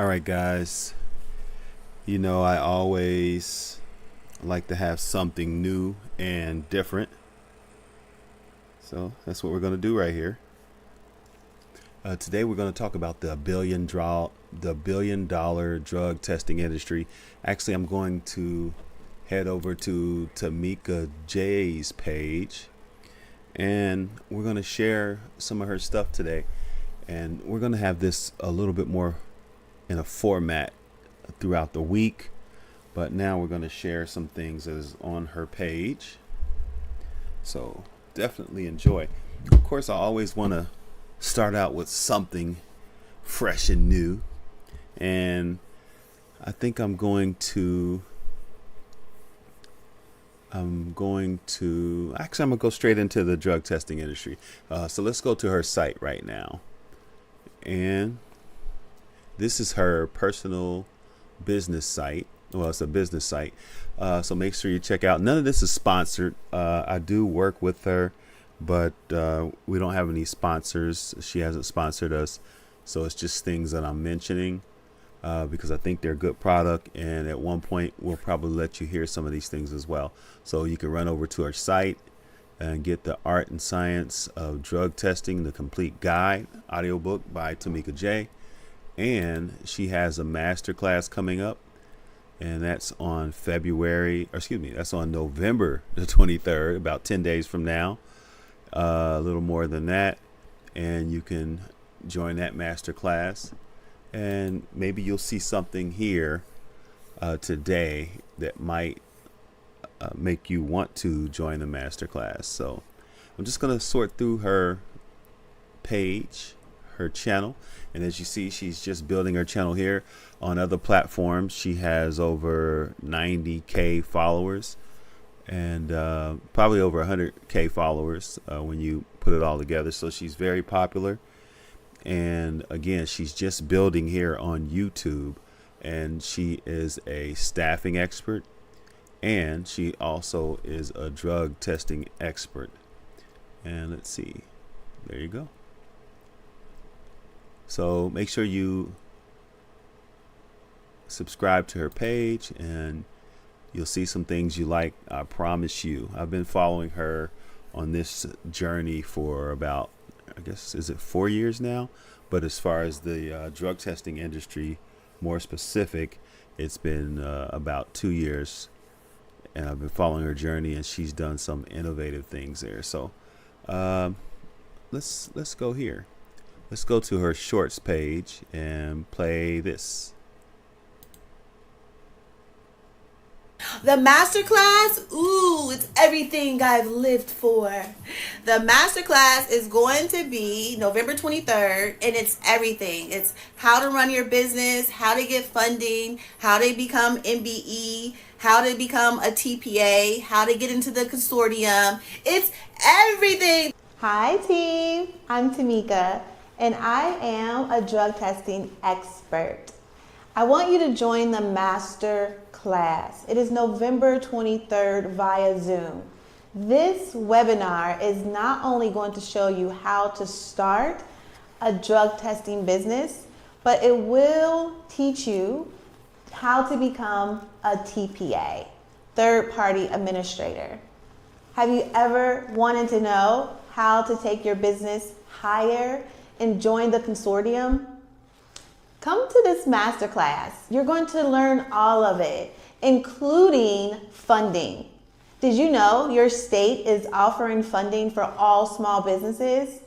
All right, guys. I always like to have something new and different. So that's what we're going to do right here. Today we're going to talk about the billion dollar drug testing industry. Actually, I'm going to head over to Teamika J's page, and we're going to share some of her stuff today. And we're going to have this a little bit more in a format throughout the week, but now we're going to share some things that is on her page. So definitely enjoy. Of course, I always want to start out with something fresh and new, and I think I'm going to go straight into the drug testing industry. So let's go to her site right now, and this is her personal business site. Well, it's a business site. So make sure you check out. None of this is sponsored. I do work with her, but we don't have any sponsors. She hasn't sponsored us. So it's just things that I'm mentioning because I think they're good product. And at one point, we'll probably let you hear some of these things as well. So you can run over to her site and get the Art and Science of Drug Testing, the Complete Guide audiobook by Teamika J. And she has a MasterClass coming up, and that's on that's on November the 23rd, about 10 days from now, a little more than that. And you can join that MasterClass, and maybe you'll see something here today that might make you want to join the MasterClass. So I'm just going to sort through her page, her channel. And as you see, she's just building her channel here. On other platforms, she has over 90K followers and probably over 100K followers when you put it all together. So she's very popular. And again, she's just building here on YouTube. And she is a staffing expert. And she also is a drug testing expert. And let's see. There you go. So make sure you subscribe to her page, and you'll see some things you like. I promise you. I've been following her on this journey for about, I guess, is it 4 years now? But as far as the drug testing industry, more specific, it's been about 2 years. And I've been following her journey, and she's done some innovative things there. So let's go here. Let's go to her shorts page and play this. The masterclass, ooh, it's everything I've lived for. The masterclass is going to be November 23rd, and it's everything. It's how to run your business, how to get funding, how to become MBE, how to become a TPA, how to get into the consortium. It's everything. Hi team, I'm Teamika, and I am a drug testing expert. I want you to join the Master Class. It is November 23rd via Zoom. This webinar is not only going to show you how to start a drug testing business, but it will teach you how to become a TPA, third party administrator. Have you ever wanted to know how to take your business higher and join the consortium? Come to this masterclass. You're going to learn all of it, including funding. Did you know your state is offering funding for all small businesses?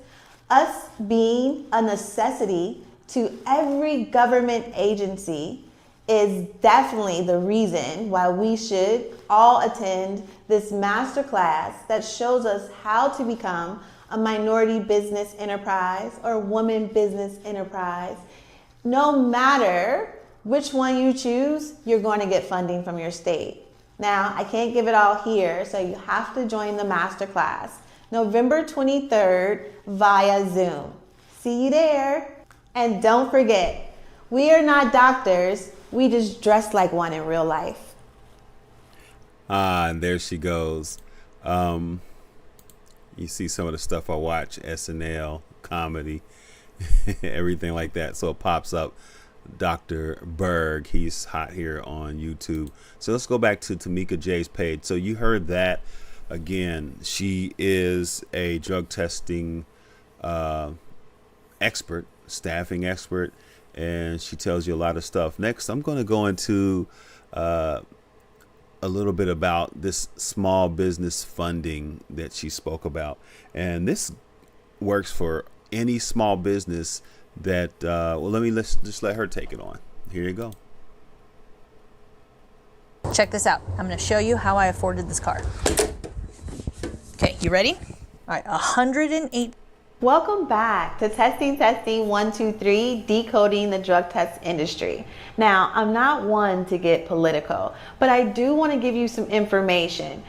Us being a necessity to every government agency is definitely the reason why we should all attend this masterclass that shows us how to become a minority business enterprise or woman business enterprise. No matter which one you choose, you're going to get funding from your state. Now, I can't give it all here, so you have to join the masterclass, November 23rd via Zoom. See you there. And don't forget, we are not doctors. We just dress like one in real life. And there she goes. You see some of the stuff I watch, SNL, comedy, everything like that. So it pops up. Dr. Berg. He's hot here on YouTube. So let's go back to Teamika J's page. So you heard that. Again, she is a drug testing expert, staffing expert, and she tells you a lot of stuff. Next, I'm going to go into a little bit about this small business funding that she spoke about. And this works for any small business that, let's just let her take it on. Here you go. Check this out. I'm going to show you how I afforded this car. Okay, you ready? All right, 108. Welcome back to Testing 1, 2, 3, Decoding the Drug Test Industry. Now, I'm not one to get political, but I do want to give you some information.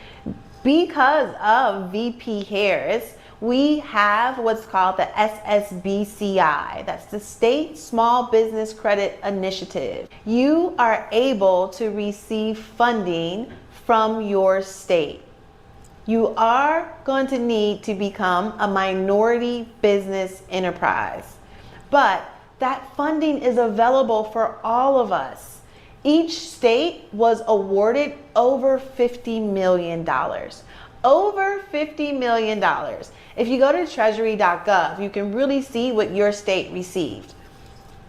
Because of VP Harris, we have what's called the SSBCI. That's the State Small Business Credit Initiative. You are able to receive funding from your state. You are going to need to become a minority business enterprise, but that funding is available for all of us. Each state was awarded over $50 million. Over $50 million. If you go to treasury.gov, you can really see what your state received.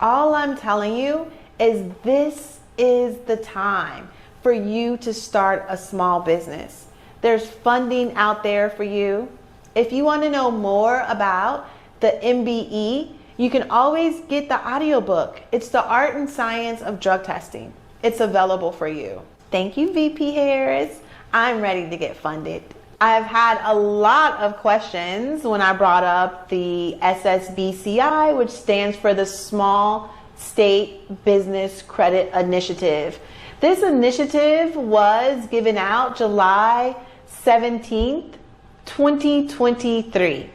All I'm telling you is this is the time for you to start a small business. There's funding out there for you. If you want to know more about the MBE, you can always get the audiobook. It's the Art and Science of Drug Testing. It's available for you. Thank you, VP Harris. I'm ready to get funded. I've had a lot of questions when I brought up the SSBCI, which stands for the Small State Business Credit Initiative. This initiative was given out July 17th, 2023.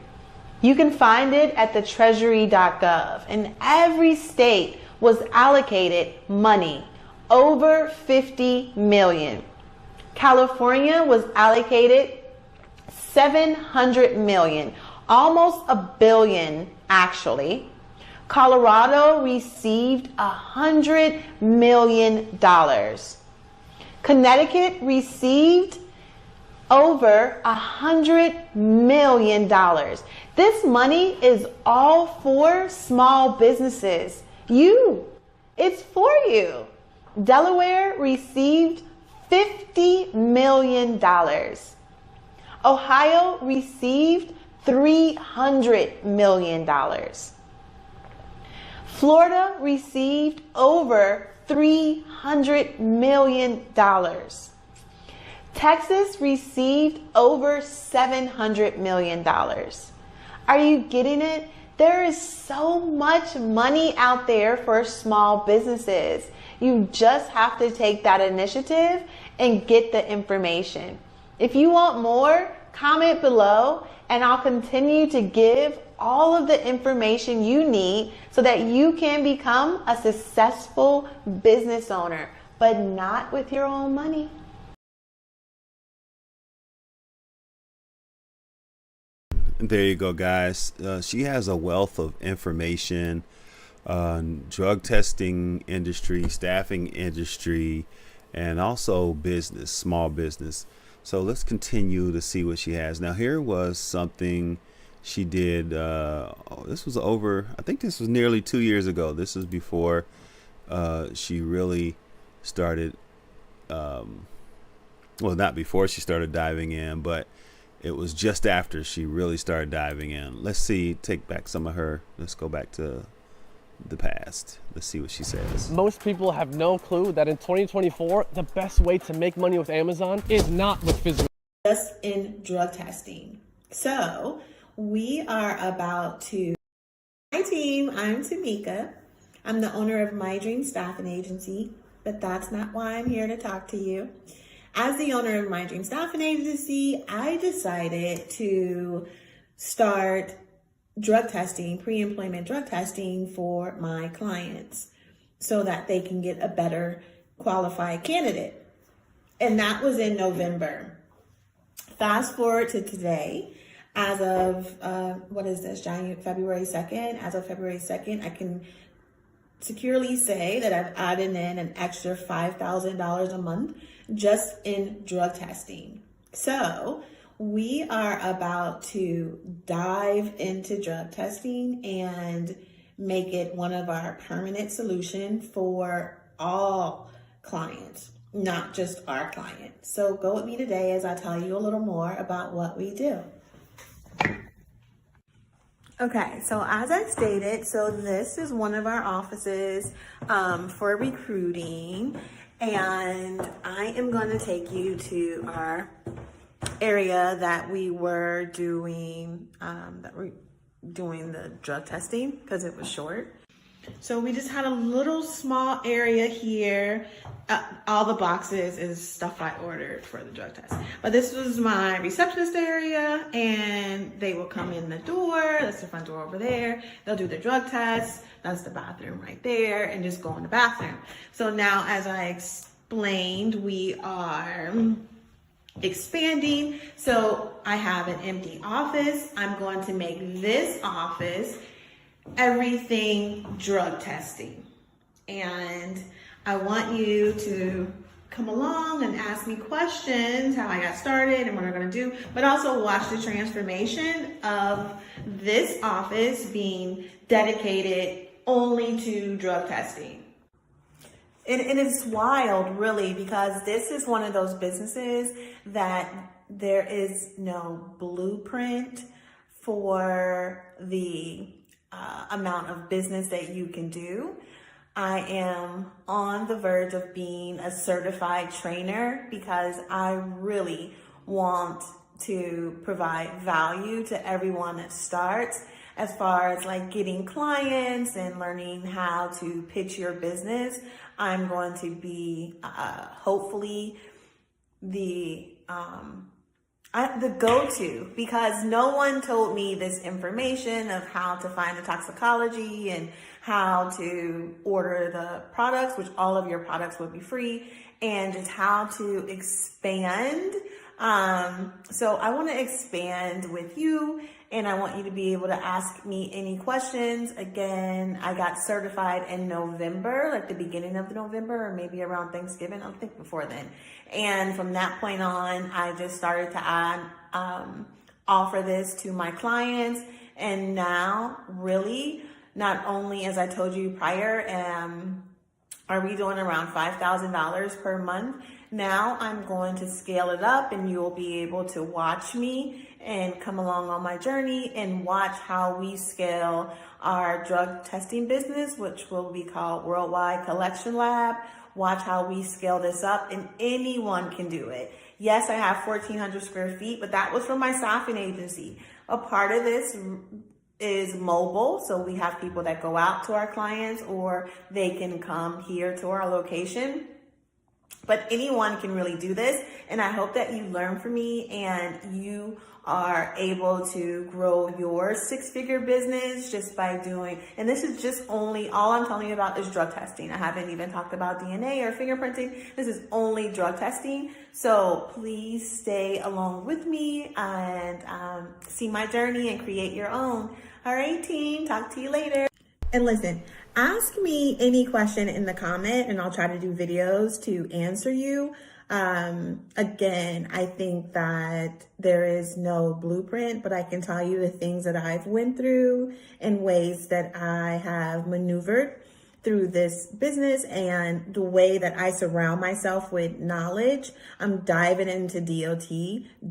You can find it at the treasury.gov, and every state was allocated money, over $50 million. California was allocated $700 million, almost $1 billion actually. Colorado received $100 million. Connecticut received over $100 million. This money is all for small businesses. It's for you. Delaware received $50 million. Ohio received $300 million. Florida received over $300 million. Texas received over $700 million. Are you getting it? There is so much money out there for small businesses. You just have to take that initiative and get the information. If you want more, comment below and I'll continue to give all of the information you need so that you can become a successful business owner, but not with your own money. There you go, guys. She has a wealth of information on drug testing industry, staffing industry, and also business, small business. So let's continue to see what she has. Now, here was something she did. This was I think this was nearly 2 years ago. This was before she really started, not before she started diving in, but it was just after she really started diving in. Let's see, take back some of her. Let's go back to the past. Let's see what she says. Most people have no clue that in 2024, the best way to make money with Amazon is not with physical. Just in drug testing. So we are about to. Hi team, I'm Teamika. I'm the owner of My Dream Staffing Agency, but that's not why I'm here to talk to you. As the owner of My Dream Staffing Agency, I decided to start drug testing, pre-employment drug testing for my clients so that they can get a better qualified candidate. And that was in November. Fast forward to today, as of, February 2nd. As of February 2nd, I can securely say that I've added in an extra $5,000 a month just in drug testing. So we are about to dive into drug testing and make it one of our permanent solutions for all clients, not just our clients. So go with me today as I tell you a little more about what we do. Okay, so as I stated, so this is one of our offices for recruiting, and I am going to take you to our area that we were doing, the drug testing because it was short. So we just had a little small area here. All the boxes is stuff I ordered for the drug test. But this was my receptionist area, and they will come in the door. That's the front door over there. They'll do the drug test. That's the bathroom right there, and just go in the bathroom. So now, as I explained, we are expanding. So I have an empty office. I'm going to make this office everything drug testing, and I want you to come along and ask me questions, how I got started and what I'm going to do, but also watch the transformation of this office being dedicated only to drug testing. And it's wild, really, because this is one of those businesses that there is no blueprint for the amount of business that you can do. I am on the verge of being a certified trainer because I really want to provide value to everyone that starts, as far as like getting clients and learning how to pitch your business. I'm going to be hopefully the go-to, because no one told me this information of how to find the toxicology and how to order the products, which all of your products would be free, and just how to expand. So I want to expand with you, and I want you to be able to ask me any questions. Again, I got certified in November, like the beginning of November, or maybe around Thanksgiving. I think before then. And from that point on, I just started to offer this to my clients. And now, really, not only, as I told you prior, are we doing around $5,000 per month? Now I'm going to scale it up, and you'll be able to watch me and come along on my journey and watch how we scale our drug testing business, which will be called Worldwide Collection Lab. Watch how we scale this up, and anyone can do it. Yes, I have 1,400 square feet, but that was from my staffing agency. A part of this is mobile, so we have people that go out to our clients, or they can come here to our location. But anyone can really do this, and I hope that you learn from me and you are able to grow your six-figure business just by doing, and this is just only, all I'm telling you about is drug testing. I haven't even talked about DNA or fingerprinting. This is only drug testing. So please stay along with me and see my journey and create your own. All right, team, talk to you later. And listen, ask me any question in the comment, and I'll try to do videos to answer you. Again, I think that there is no blueprint, but I can tell you the things that I've went through and ways that I have maneuvered through this business, and the way that I surround myself with knowledge. I'm diving into DOT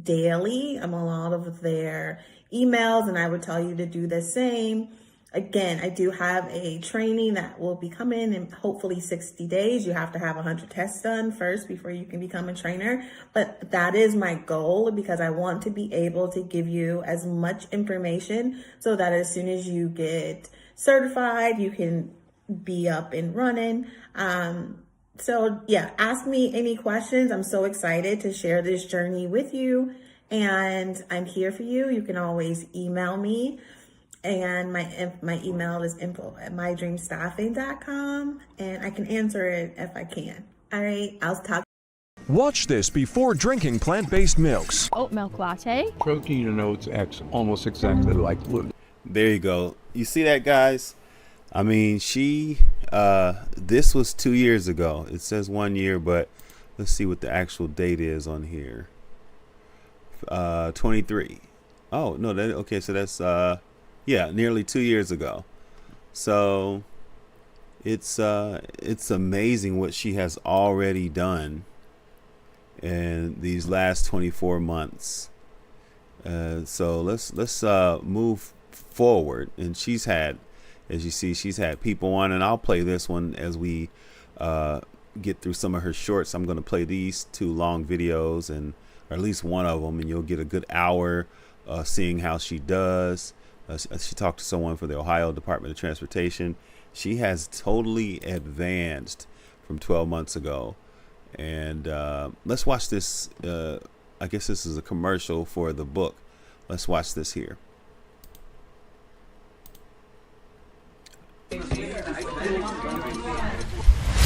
daily. I'm on all of their emails, and I would tell you to do the same. Again, I do have a training that will be coming in hopefully 60 days. You have to have 100 tests done first before you can become a trainer. But that is my goal, because I want to be able to give you as much information so that as soon as you get certified, you can be up and running. So yeah, ask me any questions. I'm so excited to share this journey with you, and I'm here for you. You can always email me. And my email is info@mydreamstaffing.com, and I can answer it if I can. All right, I'll talk. Watch this before drinking plant-based milks. Oat milk latte. Protein and oats acts almost exactly like gluten. There you go. You see that, guys? I mean, this was 2 years ago. It says 1 year, but let's see what the actual date is on here. 23. Oh, no, okay, so that's, yeah, nearly 2 years ago. So it's amazing what she has already done in these last 24 months. So let's move forward. And she's had, as you see, she's had people on, and I'll play this one as we get through some of her shorts. I'm going to play these 2 long videos, and or at least one of them, and you'll get a good hour seeing how she does. She talked to someone for the Ohio Department of Transportation. She has totally advanced from 12 months ago. And let's watch this. I guess this is a commercial for the book. Let's watch this here.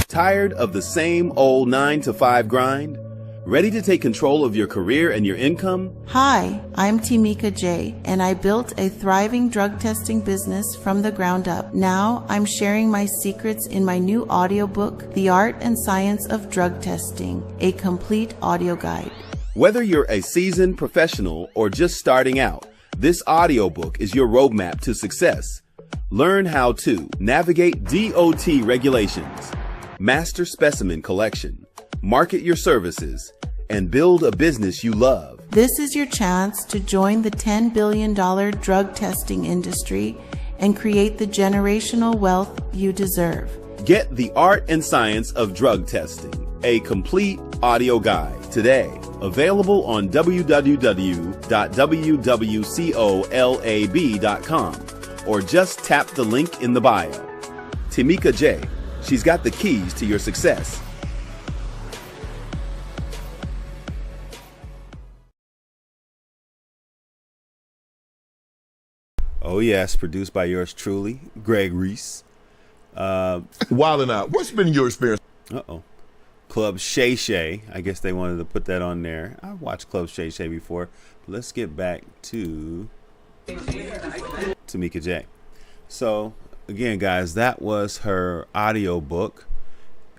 Tired of the same old 9-to-5 grind? Ready to take control of your career and your income? Hi, I'm Teamika J, and I built a thriving drug testing business from the ground up. Now I'm sharing my secrets in my new audiobook, The Art and Science of Drug Testing, a complete audio guide. Whether you're a seasoned professional or just starting out, this audiobook is your roadmap to success. Learn how to navigate DOT regulations, master specimen collection, market your services, and build a business you love. This is your chance to join the $10 billion drug testing industry and create the generational wealth you deserve. Get The Art and Science of Drug Testing, a complete audio guide today. Available on www.wwcolab.com or just tap the link in the bio. Teamika J, she's got the keys to your success. Oh yes, produced by yours truly, Greg Reese. Wildin' out. What's been your experience? Club Shay Shay. I guess they wanted to put that on there. I've watched Club Shay Shay before. Let's get back to Teamika J. So again, guys, that was her audio book,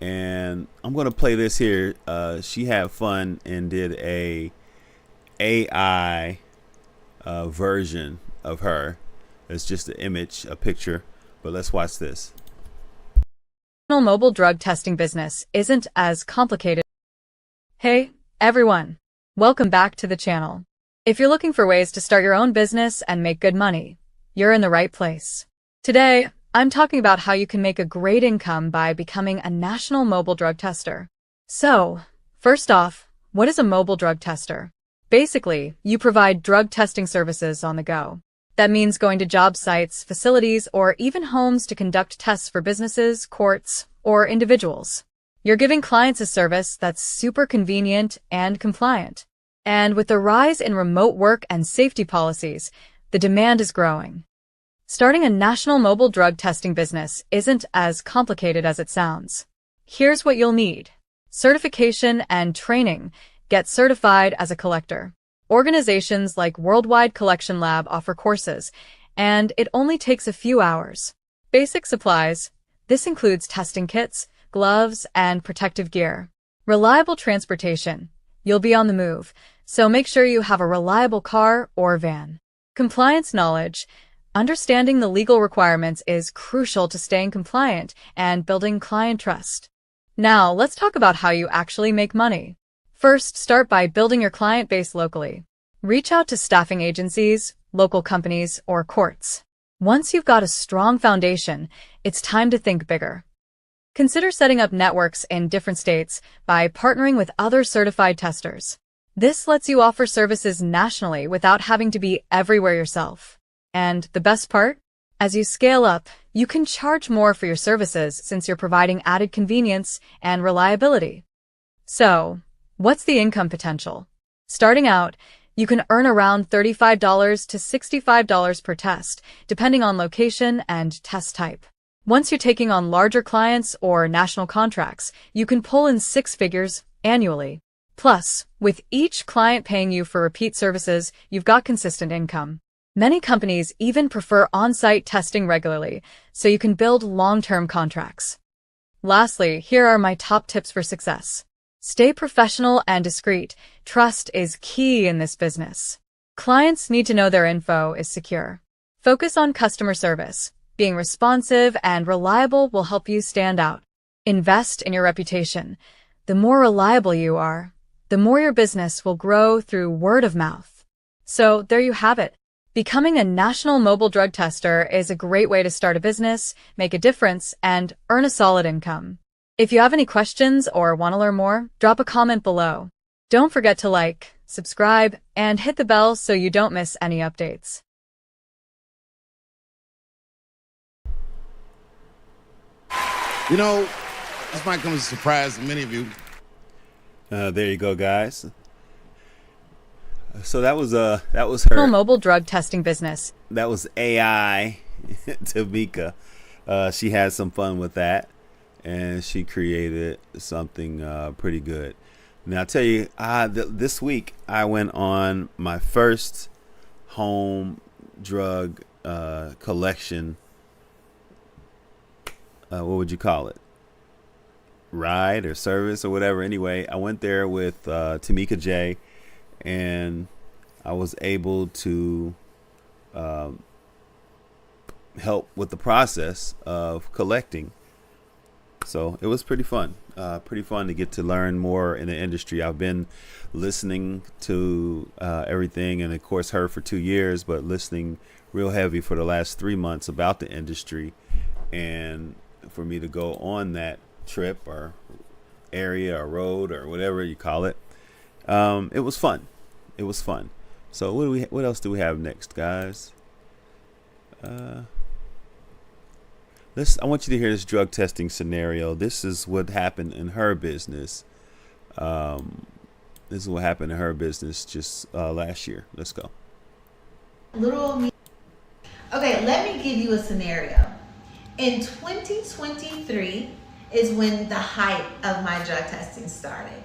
and I'm gonna play this here. She had fun and did a AI version of her. It's just an image, a picture, but let's watch this. Mobile drug testing business isn't as complicated. Hey, everyone. Welcome back to the channel. If you're looking for ways to start your own business and make good money, you're in the right place. Today, I'm talking about how you can make a great income by becoming a national mobile drug tester. So, first off, what is a mobile drug tester? Basically, you provide drug testing services on the go. That means going to job sites, facilities, or even homes to conduct tests for businesses, courts, or individuals. You're giving clients a service that's super convenient and compliant. And with the rise in remote work and safety policies, the demand is growing. Starting a national mobile drug testing business isn't as complicated as it sounds. Here's what you'll need: certification and training. Get certified as a collector. Organizations like Worldwide Collection Lab offer courses, and it only takes a few hours. Basic supplies. This includes testing kits, gloves, and protective gear. Reliable transportation. You'll be on the move, so make sure you have a reliable car or van. Compliance knowledge. Understanding the legal requirements is crucial to staying compliant and building client trust. Now, let's talk about how you actually make money. First, start by building your client base locally. Reach out to staffing agencies, local companies, or courts. Once you've got a strong foundation, it's time to think bigger. Consider setting up networks in different states by partnering with other certified testers. This lets you offer services nationally without having to be everywhere yourself. And the best part? As you scale up, you can charge more for your services since you're providing added convenience and reliability. So, what's the income potential? Starting out, you can earn around $35 to $65 per test, depending on location and test type. Once you're taking on larger clients or national contracts, you can pull in 6 figures annually. Plus, with each client paying you for repeat services, you've got consistent income. Many companies even prefer on-site testing regularly, so you can build long-term contracts. Lastly, here are my top tips for success. Stay professional and discreet. Trust is key in this business. Clients need to know their info is secure. Focus on customer service. Being responsive and reliable will help you stand out. Invest in your reputation. The more reliable you are, the more your business will grow through word of mouth. So there you have it. Becoming a national mobile drug tester is a great way to start a business, make a difference, and earn a solid income. If you have any questions or want to learn more, drop a comment below. Don't forget to like, subscribe, and hit the bell so you don't miss any updates. You know, this might come as a surprise to many of you. There you go, guys. So that was her mobile drug testing business. That was AI Teamika. She had some fun with that, and she created something pretty good. Now I'll tell you, this week I went on my first home drug collection. What would you call it? Ride or service or whatever. Anyway, I went there with Teamika J, and I was able to help with the process of collecting. So it was pretty fun. Pretty fun to get to learn more in the industry. I've been listening to everything, and of course her for 2 years, but listening real heavy for the last 3 months about the industry. And for me to go on that trip or area or road or whatever you call it, it was fun. It was fun. So what else do we have next, guys? I want you to hear this drug testing scenario. This is what happened in her business. This is what happened in her business just last year. Let's go. Little me. Okay, let me give you a scenario. In 2023 is when the height of my drug testing started.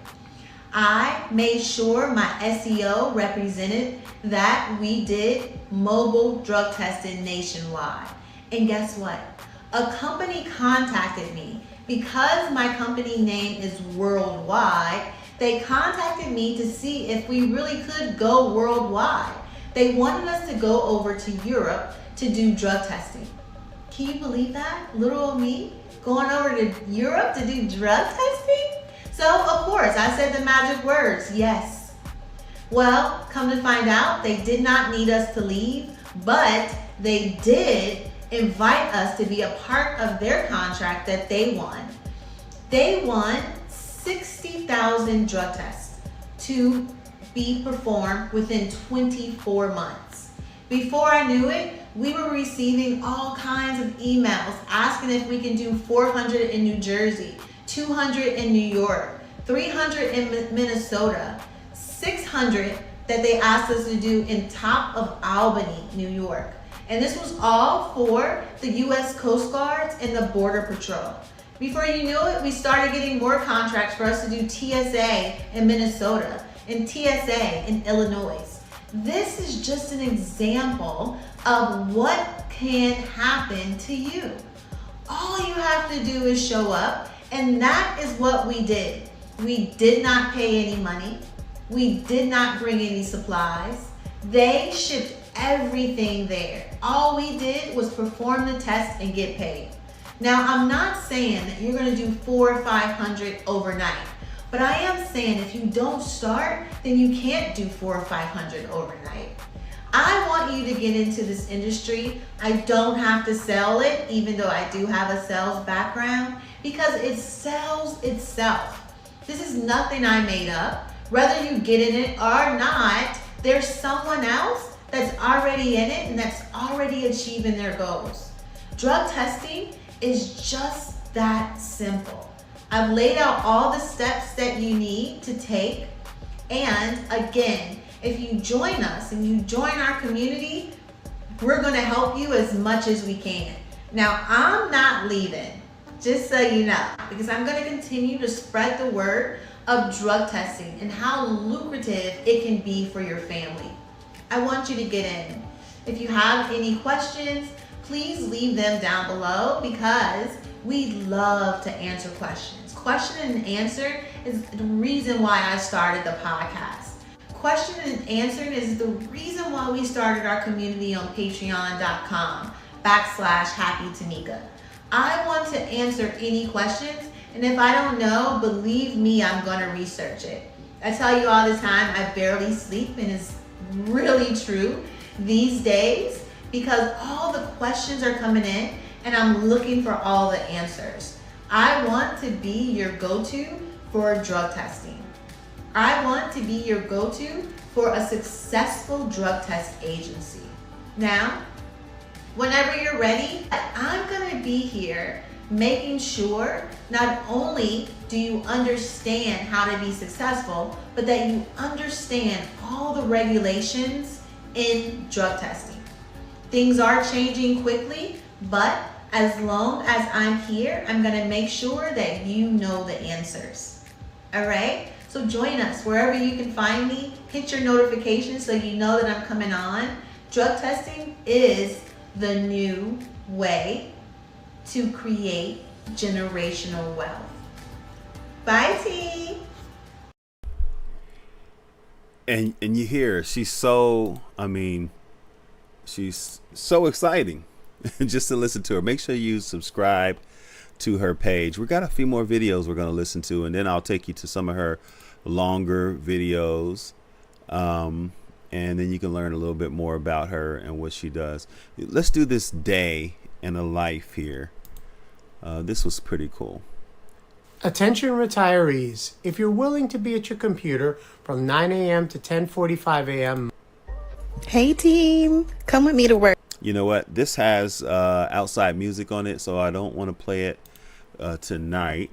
I made sure my SEO represented that we did mobile drug testing nationwide. And guess what? A company contacted me. Because my company name is worldwide, they contacted me to see if we really could go worldwide. They wanted us to go over to Europe to do drug testing. Can you believe that? Little old me going over to Europe to do drug testing? So of course I said the magic words, yes. Well, come to find out, they did not need us to leave, but they did invite us to be a part of their contract that they won. They won 60,000 drug tests to be performed within 24 months. Before I knew it, we were receiving all kinds of emails asking if we can do 400 in New Jersey, 200 in New York, 300 in Minnesota, 600 that they asked us to do in top of Albany, New York. And this was all for the U.S. Coast Guards and the Border Patrol. Before you knew it, we started getting more contracts for us to do TSA in Minnesota and TSA in Illinois. This is just an example of what can happen to you. All you have to do is show up, and that is what we did. We did not pay any money. We did not bring any supplies. They shipped everything there. All we did was perform the test and get paid. Now, I'm not saying that you're gonna do 400 or 500 overnight, but I am saying if you don't start, then you can't do 400 or 500 overnight. I want you to get into this industry. I don't have to sell it, even though I do have a sales background, because it sells itself. This is nothing I made up. Whether you get in it or not, there's someone else that's already in it and that's already achieving their goals. Drug testing is just that simple. I've laid out all the steps that you need to take. And again, if you join us and you join our community, we're gonna help you as much as we can. Now, I'm not leaving, just so you know, because I'm gonna continue to spread the word of drug testing and how lucrative it can be for your family. I want you to get in. If you have any questions, please leave them down below because we love to answer questions. Question and answer is the reason why I started the podcast. Question and answer is the reason why we started our community on patreon.com/happyteamika. I want to answer any questions, and if I don't know, believe me, I'm gonna research it. I tell you all the time, I barely sleep, and it's really true these days because all the questions are coming in and I'm looking for all the answers. I want to be your go-to for drug testing. I want to be your go-to for a successful drug test agency. Now, whenever you're ready, I'm gonna be here making sure not only do you understand how to be successful, but that you understand all the regulations in drug testing. Things are changing quickly, but as long as I'm here, I'm gonna make sure that you know the answers. All right? So join us wherever you can find me. Hit your notifications so you know that I'm coming on. Drug testing is the new way to create generational wealth. Bye, team. And you hear she's so exciting just to listen to her. Make sure you subscribe to her page. We got a few more videos we're going to listen to, and then I'll take you to some of her longer videos, and then you can learn a little bit more about her and what she does. Let's do this day in a life here. This was pretty cool. Attention retirees, if you're willing to be at your computer from 9 a.m. to 10:45 a.m. Hey team, come with me to work. You know what? This has outside music on it, so I don't want to play it tonight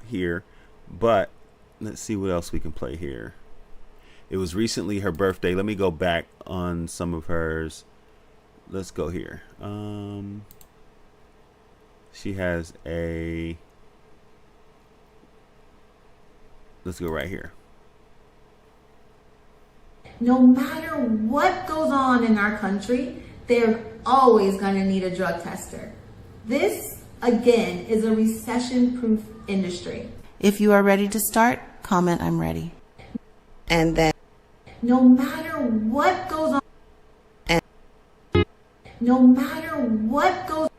here. But let's see what else we can play here. It was recently her birthday. Let me go back on some of hers. Let's go here. She has a... Let's go right here. No matter what goes on in our country, they're always going to need a drug tester. This, again, is a recession-proof industry. If you are ready to start, comment I'm ready. And then, no matter what goes on, no matter what goes on,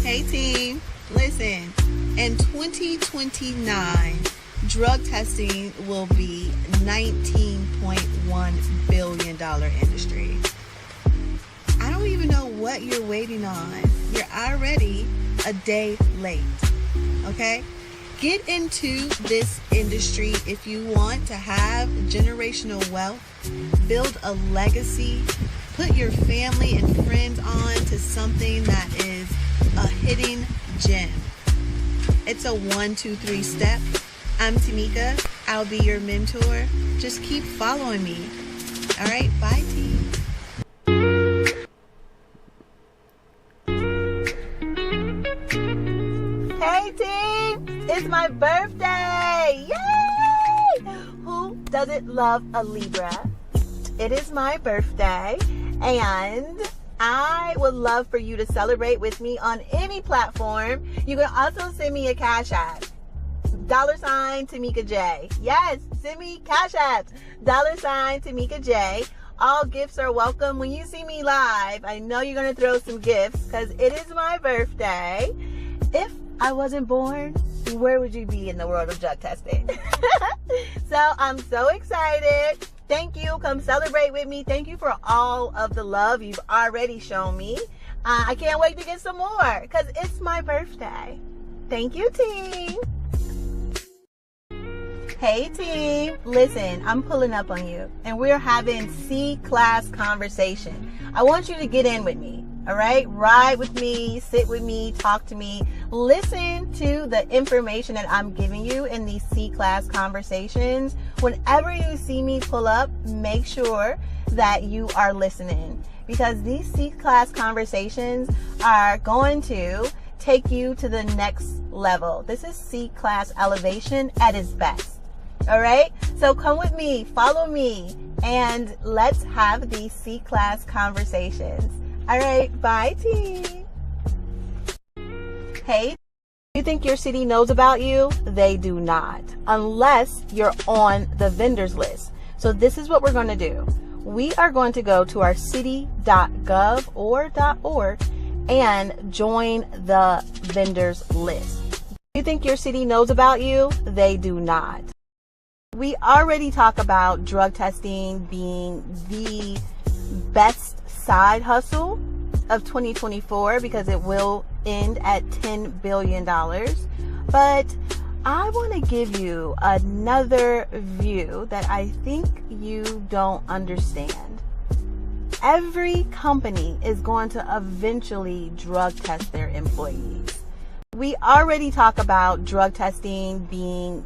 hey team, listen, in 2029, drug testing will be $19.1 billion industry. I don't even know what you're waiting on. You're already a day late, okay? Get into this industry if you want to have generational wealth, build a legacy, put your family and friends on to something that is a hidden gem. It's a 1, 2, 3 step. I'm Teamika. I'll be your mentor. Just keep following me. All right, bye team. Hey team, it's my birthday. Yay! Who doesn't love a Libra? It is my birthday and I would love for you to celebrate with me on any platform. You can also send me a cash app. $ Teamika J. Yes, send me cash apps. $ Teamika J. All gifts are welcome. When you see me live, I know you're going to throw some gifts because it is my birthday. If I wasn't born, where would you be in the world of drug testing? So I'm so excited. Thank you. Come celebrate with me. Thank you for all of the love you've already shown me. I can't wait to get some more because it's my birthday. Thank you, team. Hey team, listen, I'm pulling up on you and we're having C-class conversation. I want you to get in with me, all right? Ride with me, sit with me, talk to me, listen to the information that I'm giving you in these C-class conversations. Whenever you see me pull up, make sure that you are listening because these C-class conversations are going to take you to the next level. This is C-class elevation at its best. All right, so come with me, follow me, and let's have these C-class conversations. All right, bye team. Hey, you think your city knows about you? They do not, unless you're on the vendors list. So this is what we're going to do. We are going to go to our city.gov or .org and join the vendors list. You think your city knows about you? They do not. We already talk about drug testing being the best side hustle of 2024 because it will end at $10 billion. But I want to give you another view that I think you don't understand. Every company is going to eventually drug test their employees. We already talk about drug testing being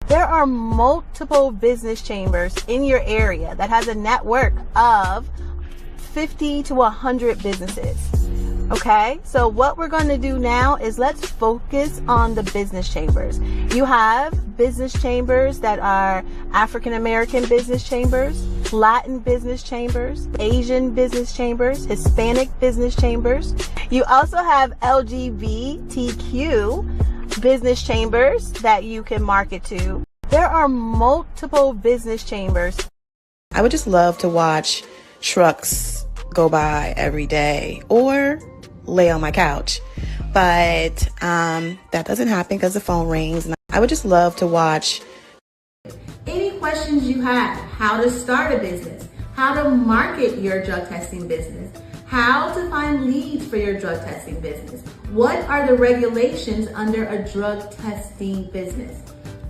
there are multiple business chambers in your area that has a network of 50 to 100 businesses. Okay, so what we're going to do now is let's focus on the business chambers. You have business chambers that are African American business chambers, Latin business chambers, Asian business chambers, Hispanic business chambers. You also have LGBTQ business chambers that you can market to. There are multiple business chambers. I would just love to watch trucks go by every day or lay on my couch. But that doesn't happen because the phone rings. And I would just love to watch. Any questions you have, how to start a business, how to market your drug testing business, how to find leads for your drug testing business, what are the regulations under a drug testing business.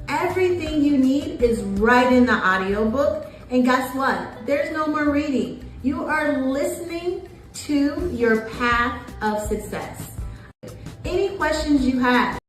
Everything you need is right in the audiobook. And guess what? There's no more reading. You are listening to your path of success. Any questions you have?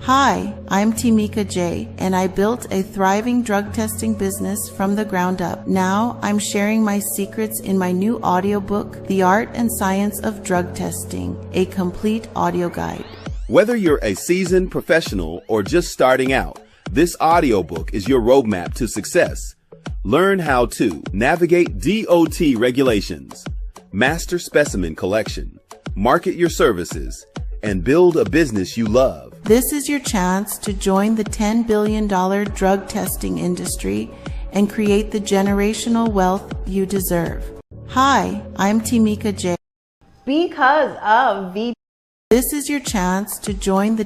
Hi, I'm Teamika J, and I built a thriving drug testing business from the ground up. Now I'm sharing my secrets in my new audiobook, The Art and Science of Drug Testing, a complete audio guide. Whether you're a seasoned professional or just starting out, this audiobook is your roadmap to success. Learn how to navigate DOT regulations, master specimen collection, market your services, and build a business you love. This is your chance to join the $10 billion drug testing industry and create the generational wealth you deserve. Hi, I'm Teamika J. Because of This is your chance to join the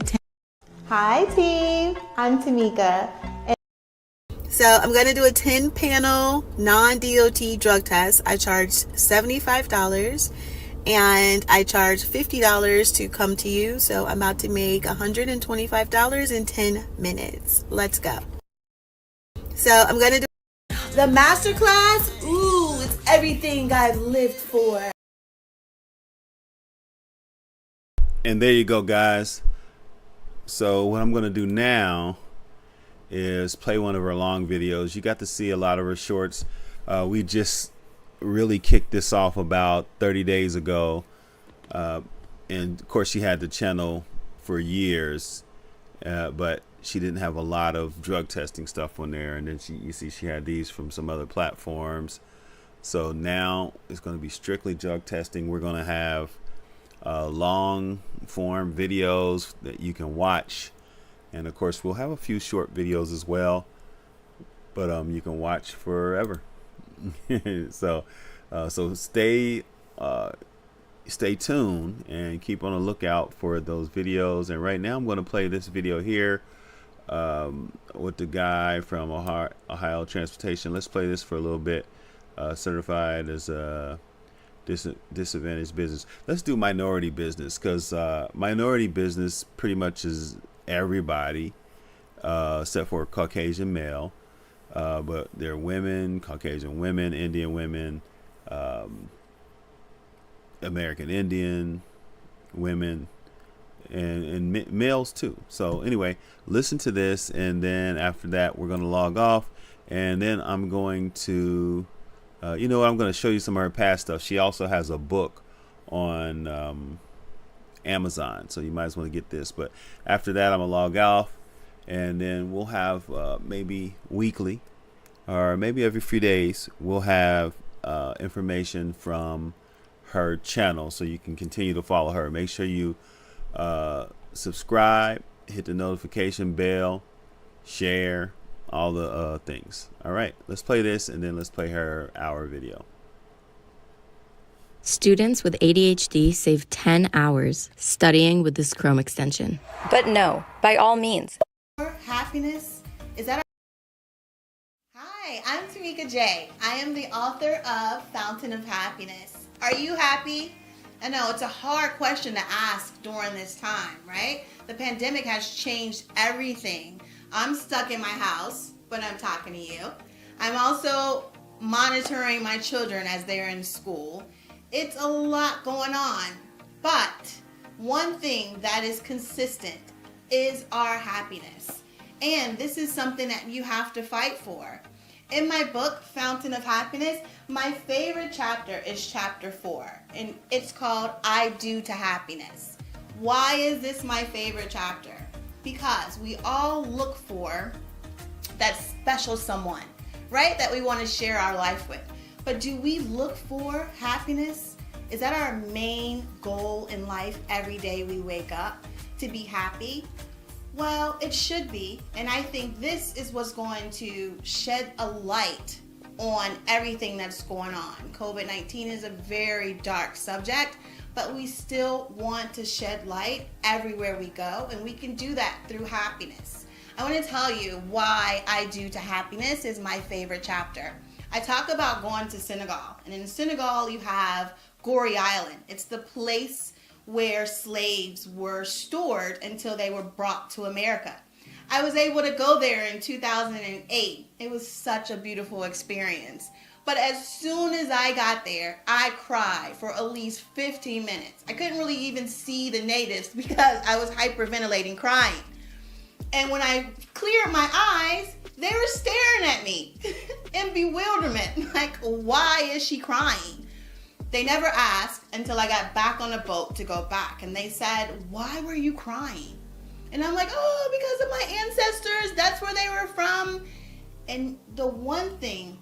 Hi team, I'm Teamika. So I'm going to do a 10-panel non-DOT drug test. I charge $75 and I charge $50 to come to you. So I'm about to make $125 in 10 minutes. Let's go. So I'm going to do the MasterClass. Ooh, it's everything I've lived for. And there you go, guys. So what I'm going to do now is play one of her long videos. You got to see a lot of her shorts. We just really kicked this off about 30 days ago. And of course she had the channel for years, but she didn't have a lot of drug testing stuff on there. And then you see she had these from some other platforms. So now it's going to be strictly drug testing. We're going to have long form videos that you can watch, and of course we'll have a few short videos as well, but you can watch forever. so stay tuned and keep on the lookout for those videos. And right now I'm going to play this video here with the guy from Ohio Transportation. Let's play this for a little bit. Certified as a disadvantaged business. Let's do minority business, because minority business pretty much is everybody except for Caucasian male, but they're women, Caucasian women, Indian women, American Indian women, and males too. So anyway, listen to this, and then after that we're going to log off, and then I'm going to you know what, I'm going to show you some of her past stuff. She also has a book on Amazon. So you might as well get this. But after that, I'm gonna log off, and then we'll have maybe weekly or maybe every few days we'll have information from her channel, so you can continue to follow her. Make sure you subscribe, hit the notification bell, share, all the things. All right, let's play this, and then let's play her hour video. Students with ADHD save 10 hours studying with this Chrome extension. But no, by all means. Happiness, is that Hi, I'm Teamika J. I am the author of Fountain of Happiness. Are you happy? I know it's a hard question to ask during this time, right? The pandemic has changed everything. I'm stuck in my house, but I'm talking to you. I'm also monitoring my children as they're in school. It's a lot going on, but one thing that is consistent is our happiness. And this is something that you have to fight for. In my book, Fountain of Happiness, my favorite chapter is chapter 4, and it's called I Do to Happiness. Why is this my favorite chapter? Because we all look for that special someone, right? That we want to share our life with. But do we look for happiness? Is that our main goal in life every day we wake up? To be happy? Well, it should be, and I think this is what's going to shed a light on everything that's going on. COVID-19 is a very dark subject, but we still want to shed light everywhere we go, and we can do that through happiness. I want to tell you why I Do to Happiness is my favorite chapter. I talk about going to Senegal, and in Senegal you have Gorée Island. It's the place where slaves were stored until they were brought to America. I was able to go there in 2008. It was such a beautiful experience. But as soon as I got there, I cried for at least 15 minutes. I couldn't really even see the natives because I was hyperventilating crying. And when I cleared my eyes, they were staring at me in bewilderment. Like, why is she crying? They never asked until I got back on the boat to go back. And they said, why were you crying? And I'm like, oh, because of my ancestors. That's where they were from. And the one thing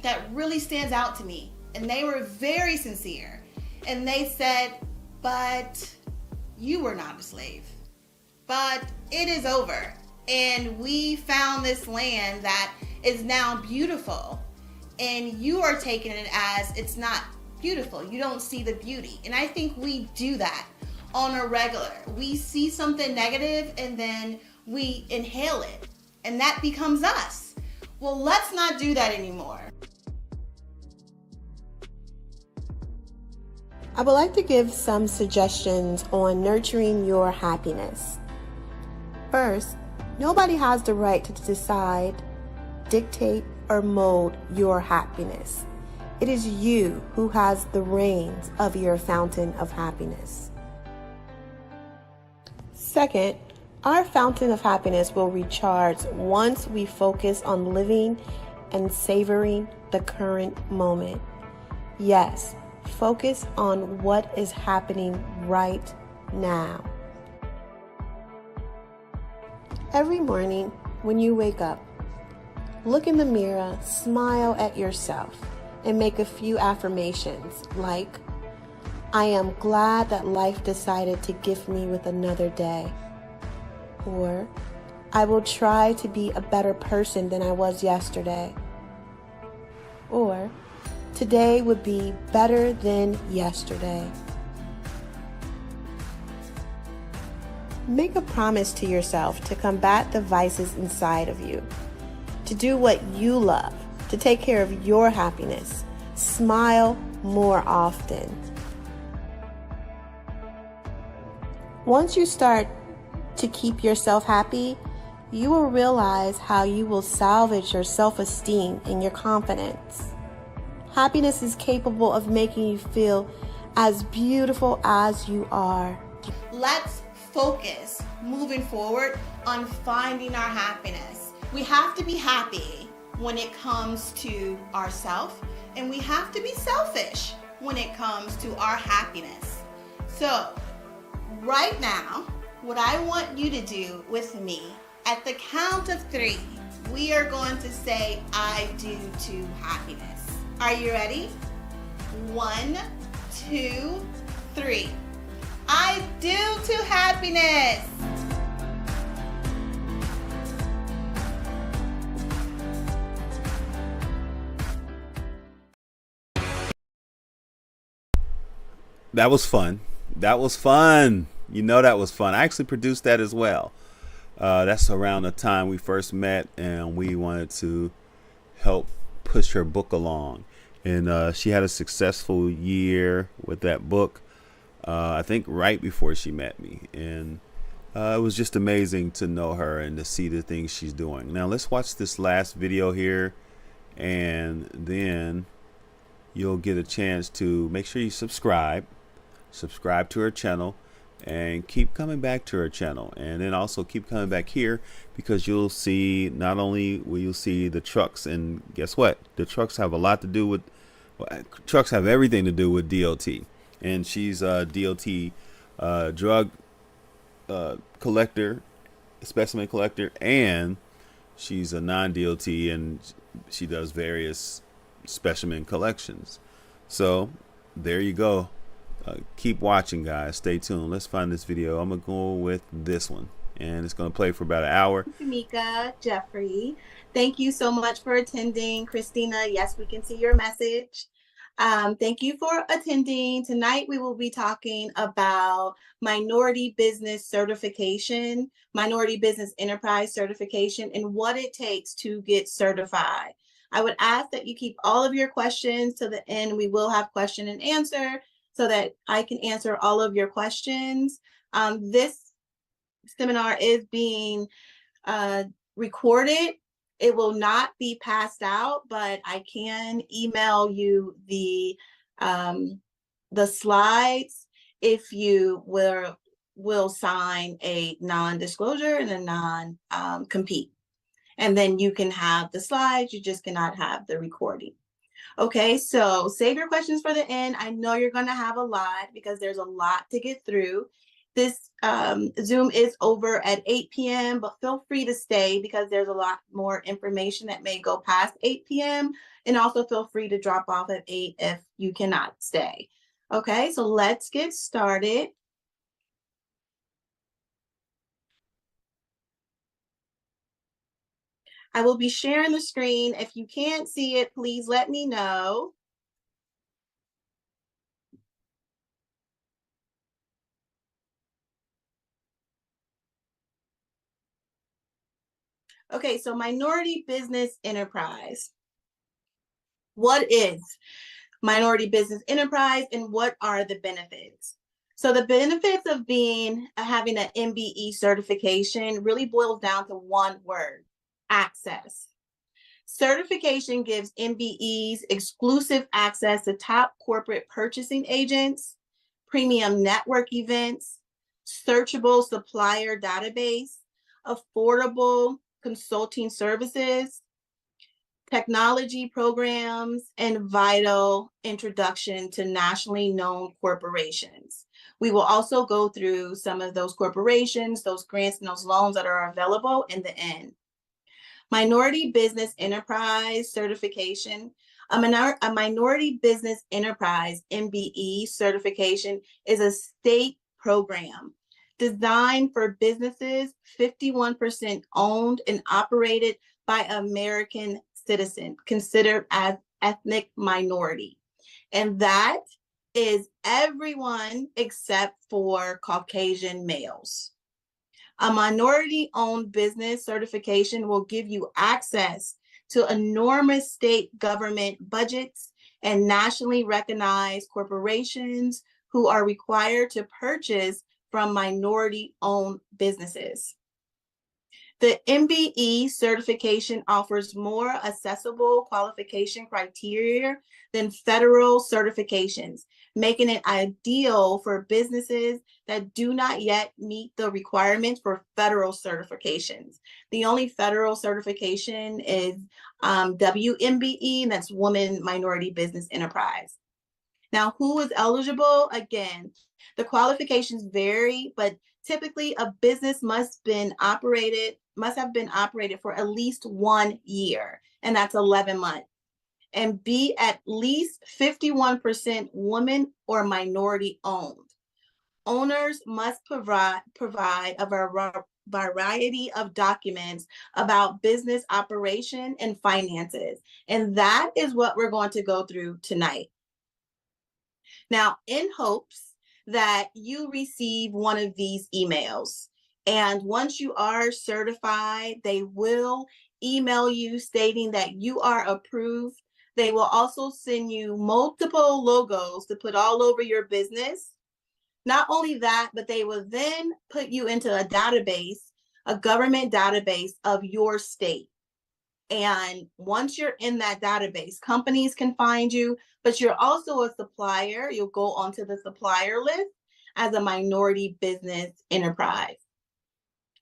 that really stands out to me, and they were very sincere, and they said, but you were not a slave. But it is over. And we found this land that is now beautiful. And you are taking it as it's not beautiful. You don't see the beauty. And I think we do that on a regular. We see something negative and then we inhale it. And that becomes us. Well, let's not do that anymore. I would like to give some suggestions on nurturing your happiness. First, nobody has the right to decide, dictate, or mold your happiness. It is you who has the reins of your fountain of happiness. Second, our fountain of happiness will recharge once we focus on living and savoring the current moment. Yes, focus on what is happening right now. Every morning when you wake up, look in the mirror, smile at yourself, and make a few affirmations like, I am glad that life decided to gift me with another day. Or, I will try to be a better person than I was yesterday. Or, today would be better than yesterday. Make a promise to yourself to combat the vices inside of you, to do what you love, to take care of your happiness. Smile more often. Once you start to keep yourself happy, you will realize how you will salvage your self-esteem and your confidence. Happiness is capable of making you feel as beautiful as you are. Let's focus moving forward on finding our happiness. We have to be happy when it comes to ourselves, and we have to be selfish when it comes to our happiness. So Right now, what I want you to do with me, at the count of 3, we are going to say, I do to happiness. Are you ready? 1, 2, 3. I do to happiness. That was fun. That was fun. You know that was fun. I actually produced that as well. That's around the time we first met, and we wanted to help push her book along. And she had a successful year with that book, I think right before she met me. And it was just amazing to know her and to see the things she's doing. Now let's watch this last video here, and then you'll get a chance to make sure you subscribe to her channel, and keep coming back to her channel, and then also keep coming back here, because you'll see, not only will you see the trucks, and guess what, the trucks have a lot to do with, trucks have everything to do with DOT, and she's a DOT drug collector, specimen collector, and she's a non-DOT, and she does various specimen collections. So there you go. Keep watching, guys. Stay tuned. Let's find this video. I'm gonna go with this one, and it's gonna play for about an hour. Teamika, Jeffrey, thank you so much for attending. Christina, yes, we can see your message. Thank you for attending. Tonight we will be talking about minority business certification, minority business enterprise certification, and what it takes to get certified. I would ask that you keep all of your questions to the end. We will have question and answer, so that I can answer all of your questions. This seminar is being recorded. It will not be passed out, but I can email you the slides if you will sign a non-disclosure and a non-compete. And then you can have the slides, you just cannot have the recording. Okay, so save your questions for the end. I know you're going to have a lot because there's a lot to get through. This Zoom is over at 8 p.m., but feel free to stay because there's a lot more information that may go past 8 p.m. And also feel free to drop off at 8 if you cannot stay. Okay, so let's get started. I will be sharing the screen. If you can't see it, please let me know. Okay, so minority business enterprise. What is minority business enterprise and what are the benefits? So the benefits of having an MBE certification really boils down to one word: access. Certification gives MBEs exclusive access to top corporate purchasing agents, premium network events, searchable supplier database, affordable consulting services, technology programs, and vital introduction to nationally known corporations. We will also go through some of those corporations, those grants, and those loans that are available in the end. Minority business enterprise certification. A minority business enterprise MBE certification is a state program designed for businesses 51% owned and operated by American citizens considered as ethnic minority. And that is everyone except for Caucasian males. A minority-owned business certification will give you access to enormous state government budgets and nationally recognized corporations who are required to purchase from minority-owned businesses. The MBE certification offers more accessible qualification criteria than federal certifications, making it ideal for businesses that do not yet meet the requirements for federal certifications. The only federal certification is WMBE, and that's Women Minority Business Enterprise. Now, who is eligible? Again, the qualifications vary, but typically a business must have been operated for at least 1 year, and that's 11 months, and be at least 51% woman or minority owned. Owners must provide a variety of documents about business operation and finances. And that is what we're going to go through tonight. Now, in hopes that you receive one of these emails, and once you are certified, they will email you stating that you are approved. They will also send you multiple logos to put all over your business. Not only that, but they will then put you into a database, a government database of your state. And once you're in that database, companies can find you, but you're also a supplier. You'll go onto the supplier list as a minority business enterprise.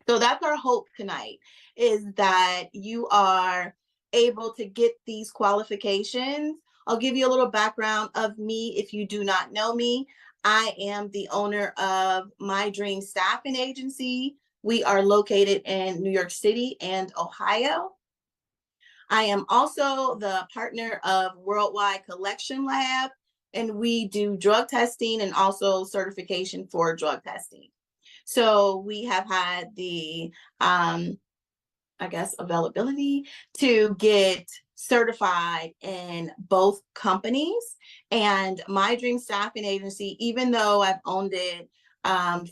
So that's our hope tonight, is that you are able to get these qualifications. I'll give you a little background of me if you do not know me. I am the owner of My Dream Staffing Agency. We are located in New York City and Ohio. I am also the partner of Worldwide Collection Lab, and we do drug testing and also certification for drug testing. So we have had the, availability to get certified in both companies. And My Dream Staffing Agency, even though I've owned it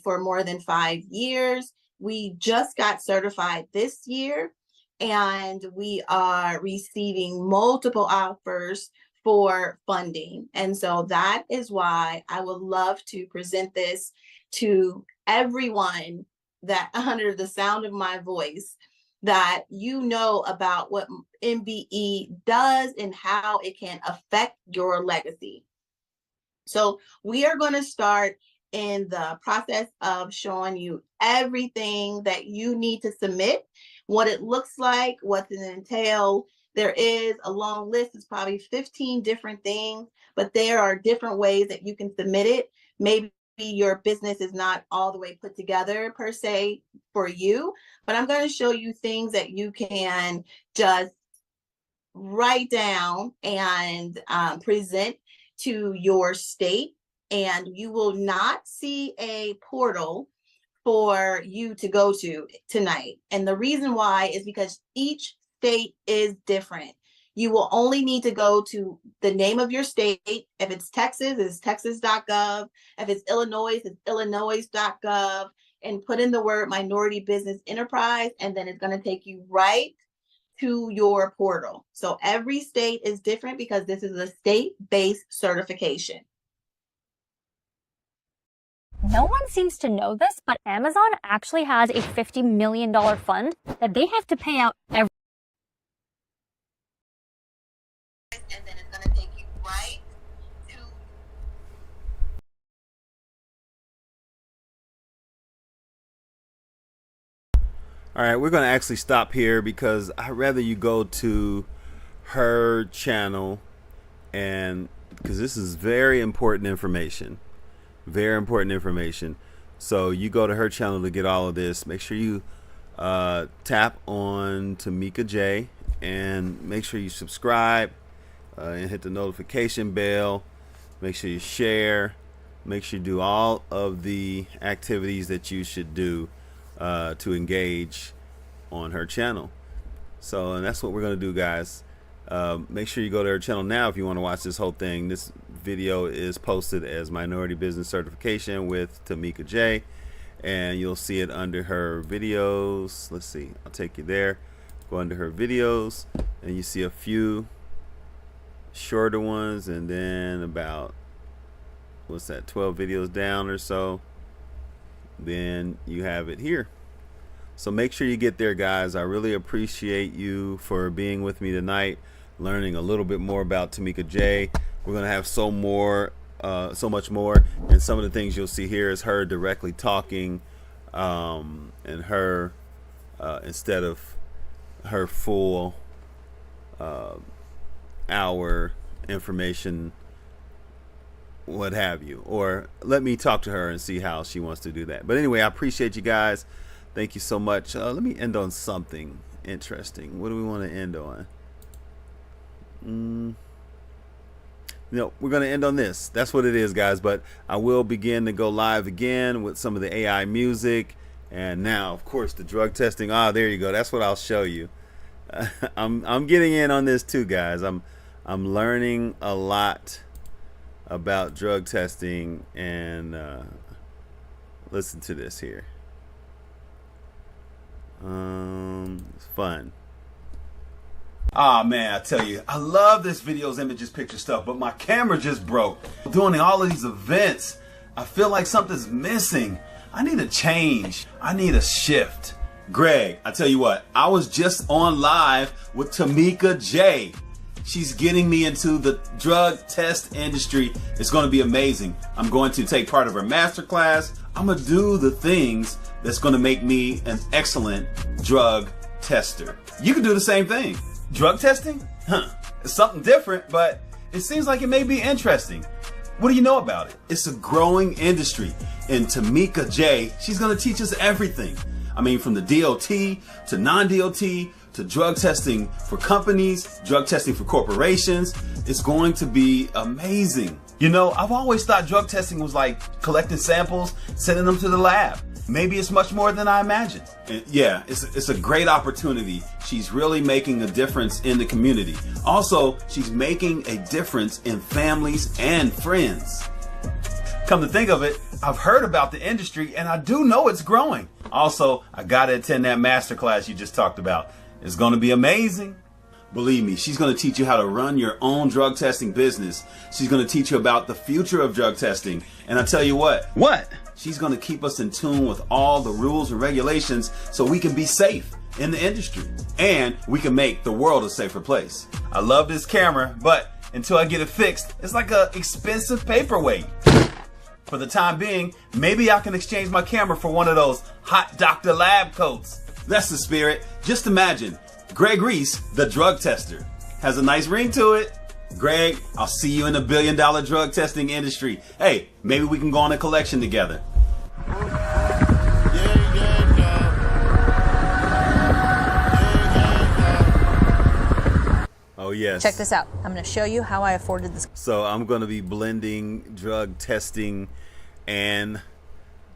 for more than 5 years, we just got certified this year, and we are receiving multiple offers for funding. And so that is why I would love to present this to everyone that under the sound of my voice, that you know about what MBE does and how it can affect your legacy. So we are going to start in the process of showing you everything that you need to submit, what it looks like, what it entails. There is a long list. It's probably 15 different things, but there are different ways that you can submit it. Maybe your business is not all the way put together per se for you, but I'm going to show you things that you can just write down and present to your state, and you will not see a portal for you to go to tonight. And the reason why is because each state is different. You will only need to go to the name of your state. If it's Texas, it's texas.gov. If it's Illinois, it's illinois.gov, and put in the word minority business enterprise, and then it's going to take you right to your portal. So every state is different because this is a state-based certification. No one seems to know this, but Amazon actually has a $50 million fund that they have to pay out every. And then it's going to take you right to. All right, we're going to actually stop here because I'd rather you go to her channel, and because this is very important information. Very important information. So you go to her channel to get all of this. Make sure you tap on Teamika J, and make sure you subscribe and hit the notification bell. Make sure you share. Make sure you do all of the activities that you should do to engage on her channel. So, and that's what we're going to do, guys. Make sure you go to her channel now if you want to watch this whole thing. This video is posted as Minority Business Certification with Teamika J, and you'll see it under her videos. Let's see, I'll take you there. Go under her videos, and you see a few shorter ones, and then about, what's that, 12 videos down or so, then you have it here. So make sure you get there, guys. I really appreciate you for being with me tonight, learning a little bit more about Teamika J. We're gonna have so much more, and some of the things you'll see here is her directly talking, and her instead of her full hour information what have you, or let me talk to her and see how she wants to do that. But anyway, I appreciate you guys. Thank you so much. Let me end on something interesting. What do we want to end on? No, we're going to end on this. That's what it is, guys. But I will begin to go live again with some of the AI music. And now, of course, the drug testing. Ah, there you go. That's what I'll show you. I'm getting in on this too, guys. I'm learning a lot about drug testing, and listen to this here. It's fun. Ah, man, I tell you, I love this videos, images, picture stuff, but my camera just broke. Doing all of these events, I feel like something's missing. I need a change. I need a shift. Greg, I tell you what, I was just on live with Teamika J. She's getting me into the drug test industry. It's going to be amazing. I'm going to take part of her masterclass. I'm going to do the things that's going to make me an excellent drug tester. You can do the same thing. Drug testing? It's something different, but it seems like it may be interesting. What do you know about it? It's a growing industry. And Teamika J, she's going to teach us everything. I mean, from the DOT to non-DOT to drug testing for companies, drug testing for corporations. It's going to be amazing. You know, I've always thought drug testing was like collecting samples, sending them to the lab. Maybe it's much more than I imagined. And yeah, it's a great opportunity. She's really making a difference in the community. Also, she's making a difference in families and friends. Come to think of it, I've heard about the industry and I do know it's growing. Also, I gotta attend that masterclass you just talked about. It's gonna be amazing. Believe me, she's gonna teach you how to run your own drug testing business. She's gonna teach you about the future of drug testing. And I tell you what? She's gonna keep us in tune with all the rules and regulations so we can be safe in the industry. And we can make the world a safer place. I love this camera, but until I get it fixed, it's like an expensive paperweight. For the time being, maybe I can exchange my camera for one of those hot Dr. Lab coats. That's the spirit. Just imagine, Greg Reese, the drug tester. Has a nice ring to it. Greg, I'll see you in the billion-dollar drug testing industry. Hey, maybe we can go on a collection together. Oh, yes. Check this out. I'm going to show you how I afforded this. So I'm going to be blending drug testing and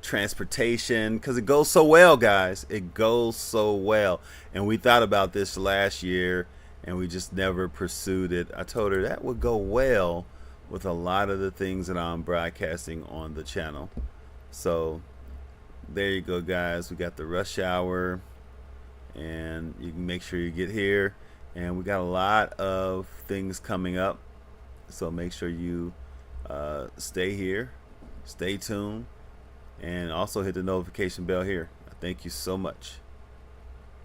transportation because it goes so well, guys. It goes so well. And we thought about this last year and we just never pursued it. I told her that would go well with a lot of the things that I'm broadcasting on the channel. So there you go, guys. We got the rush hour and you can make sure you get here. And we got a lot of things coming up. So make sure you stay here, stay tuned, and also hit the notification bell here. Thank you so much.